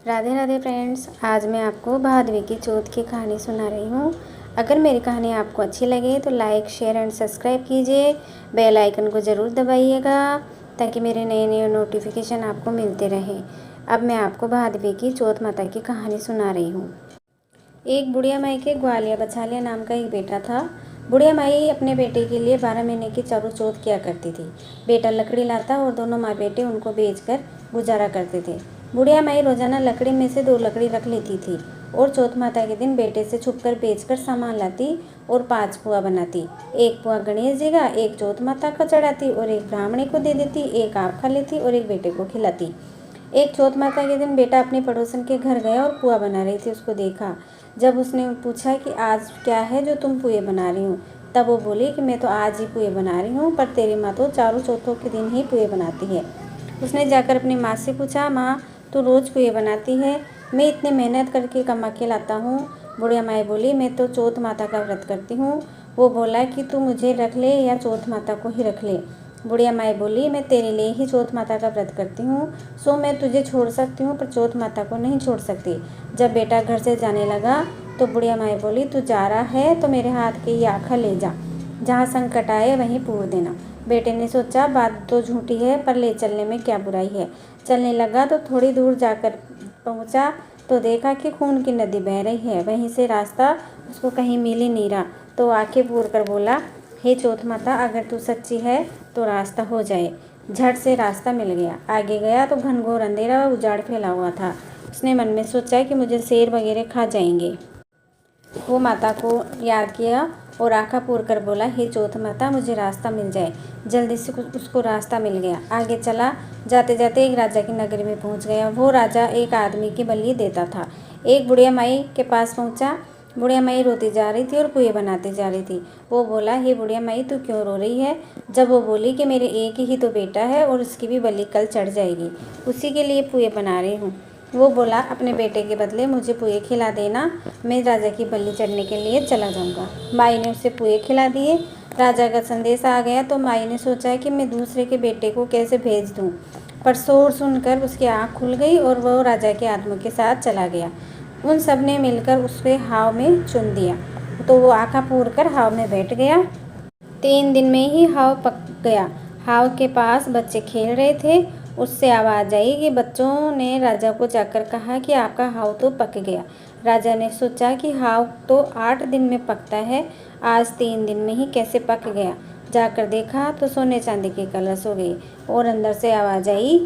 Radhe Radhe friends, आज मैं आपको भादवे की चौथ की कहानी सुना रही हूँ। अगर मेरी कहानी आपको अच्छी लगे तो लाइक, शेयर एंड सब्सक्राइब कीजिए। बेल आइकन को ज़रूर दबाइएगा ताकि मेरे नए नए नोटिफिकेशन आपको मिलते रहें। अब मैं आपको भादवे की चौथ माता की कहानी सुना रही हूँ। एक बुढ़िया माई के ग्वालिया बछालिया नाम का एक बेटा था। बुढ़िया माई अपने बेटे के लिए 12 महीने की चारों चौथ किया करती थी। बेटा लकड़ी लाता और दोनों माँ बेटे उनको बेचकर गुजारा करते थे। बुढ़िया माई रोजाना लकड़ी में से 2 लकड़ी रख लेती थी और चौथ माता के दिन बेटे से छुपकर बेचकर सामान लाती और 5 पुआ बनाती। 1 पुआ गणेश जी का, 1 चौथ माता को चढ़ाती और 1 ब्राह्मणी को दे देती, 1 आप खा लेती और 1 बेटे को खिलाती। एक चौथ माता के दिन बेटा अपनी पड़ोसन के घर गया और पुआ बना रही थी। उसको देखा। जब उसने पूछा कि आज क्या है जो तुम पुए बना रही हो, तब वो बोली कि मैं तो आज ही पुए बना रही हूँ, पर तेरी माँ तो चारों चौथों के दिन ही पुए बनाती है। उसने जाकर अपनी माँ से पूछा, माँ तू रोज़ पुए बनाती है, मैं इतनी मेहनत करके कमा के लाता हूँ। बुढ़िया माई बोली, मैं तो चौथ माता का व्रत करती हूँ। वो बोला कि तू मुझे रख ले या चौथ माता को ही रख ले। बुढ़िया माई बोली, मैं तेरे लिए ही चौथ माता का व्रत करती हूँ, सो मैं तुझे छोड़ सकती हूँ पर चौथ माता को नहीं छोड़ सकती। जब बेटा घर से जाने लगा तो बुढ़िया माई बोली, तू जा रहा है तो मेरे हाथ की ये आँखें ले जा, जहाँ संकट आए वहीं पूर देना। बेटे ने सोचा बात तो झूठी है पर ले चलने में क्या बुराई है। चलने लगा तो थोड़ी दूर जाकर पहुँचा तो देखा कि खून की नदी बह रही है। वहीं से रास्ता उसको कहीं मिल ही नहीं रहा, तो आंखें पूर कर बोला, हे चौथ माता, अगर तू सच्ची है तो रास्ता हो जाए। झट से रास्ता मिल गया। आगे गया तो घनघोर अंधेरा और उजाड़ फैला हुआ था। उसने मन में सोचा कि मुझे शेर वगैरह खा जाएंगे। वो माता को याद किया और आँखा पूर कर बोला, हे चौथ माता, मुझे रास्ता मिल जाए। जल्दी से उसको रास्ता मिल गया। आगे चला। जाते जाते एक राजा की नगरी में पहुंच गया। वो राजा एक आदमी की बलि देता था। एक बुढ़िया माई के पास पहुंचा। बुढ़िया माई रोती जा रही थी और पुए बनाती जा रही थी। वो बोला, हे बुढ़िया माई, तू क्यों रो रही है? जब वो बोली कि मेरे एक ही तो बेटा है और उसकी भी बलि कल चढ़ जाएगी, उसी के लिए पुए बना रही हूँ। वो बोला, अपने बेटे के बदले मुझे पुए खिला देना, मैं राजा की बलि चढ़ने के लिए चला जाऊंगा। माई ने उसे पुए खिला दिए। राजा का संदेश आ गया तो माई ने सोचा कि मैं दूसरे के बेटे को कैसे भेज दूं, पर शोर सुनकर उसकी आँख खुल गई और वह राजा के आदमियों के साथ चला गया। उन सब ने मिलकर उसे हाव में चुन दिया, तो वो आँखा पूर कर हाव में बैठ गया। 3 दिन में ही हाव पक गया। हाव के पास बच्चे खेल रहे थे। उससे आवाज़ आई कि बच्चों ने राजा को जाकर कहा कि आपका हाव तो पक गया। राजा ने सोचा कि हाव तो 8 दिन में पकता है, आज 3 दिन में ही कैसे पक गया। जाकर देखा तो सोने चांदी की कलश हो गई और अंदर से आवाज़ आई,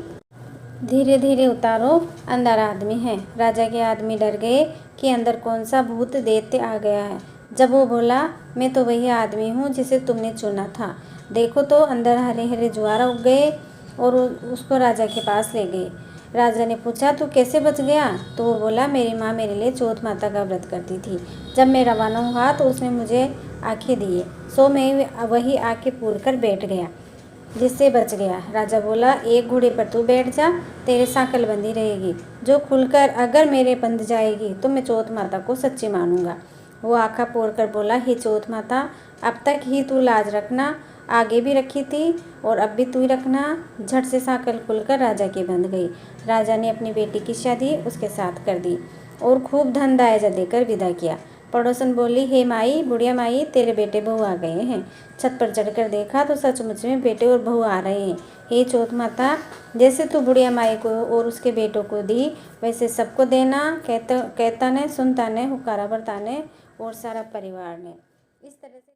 धीरे धीरे उतारो, अंदर आदमी है। राजा के आदमी डर गए कि अंदर कौन सा भूत दैत्य आ गया है। जब वो बोला, मैं तो वही आदमी हूँ जिसे तुमने चुना था, देखो तो अंदर हरे हरे ज्वार उग गए और उसको राजा के पास ले गए। राजा ने पूछा, तू कैसे बच गया? तो वो बोला, मेरी माँ मेरे लिए चौथ माता का व्रत करती थी। जब मैं रवाना हुआ तो उसने मुझे आँखें दिए, सो मैं वही आँखें पूर कर बैठ गया, जिससे बच गया। राजा बोला, एक घोड़े पर तू बैठ जा, तेरे सांकल बंधी रहेगी, जो खुलकर अगर मेरे बंध जाएगी तो मैं चौथ माता को सच्ची मानूंगा। वो आँखा पोर कर बोला, हे चौथ माता, अब तक ही तू लाज रखना, आगे भी रखी थी और अब भी तू ही रखना। झट से सांकल खुलकर राजा की बंध गई। राजा ने अपनी बेटी की शादी उसके साथ कर दी और खूब धन दायजा देकर विदा किया। पड़ोसन बोली, हे माई, बुढ़िया माई, तेरे बेटे बहू आ गए हैं। छत पर चढ़कर देखा तो सचमुच में बेटे और बहू आ रहे हैं। हे चौथ माता, जैसे तू बुढ़िया माई को और उसके बेटों को दी, वैसे सबको देना। कहता ने, सुनता ने, हुक्कारा भरता ने और सारा परिवार ने। इस तरह से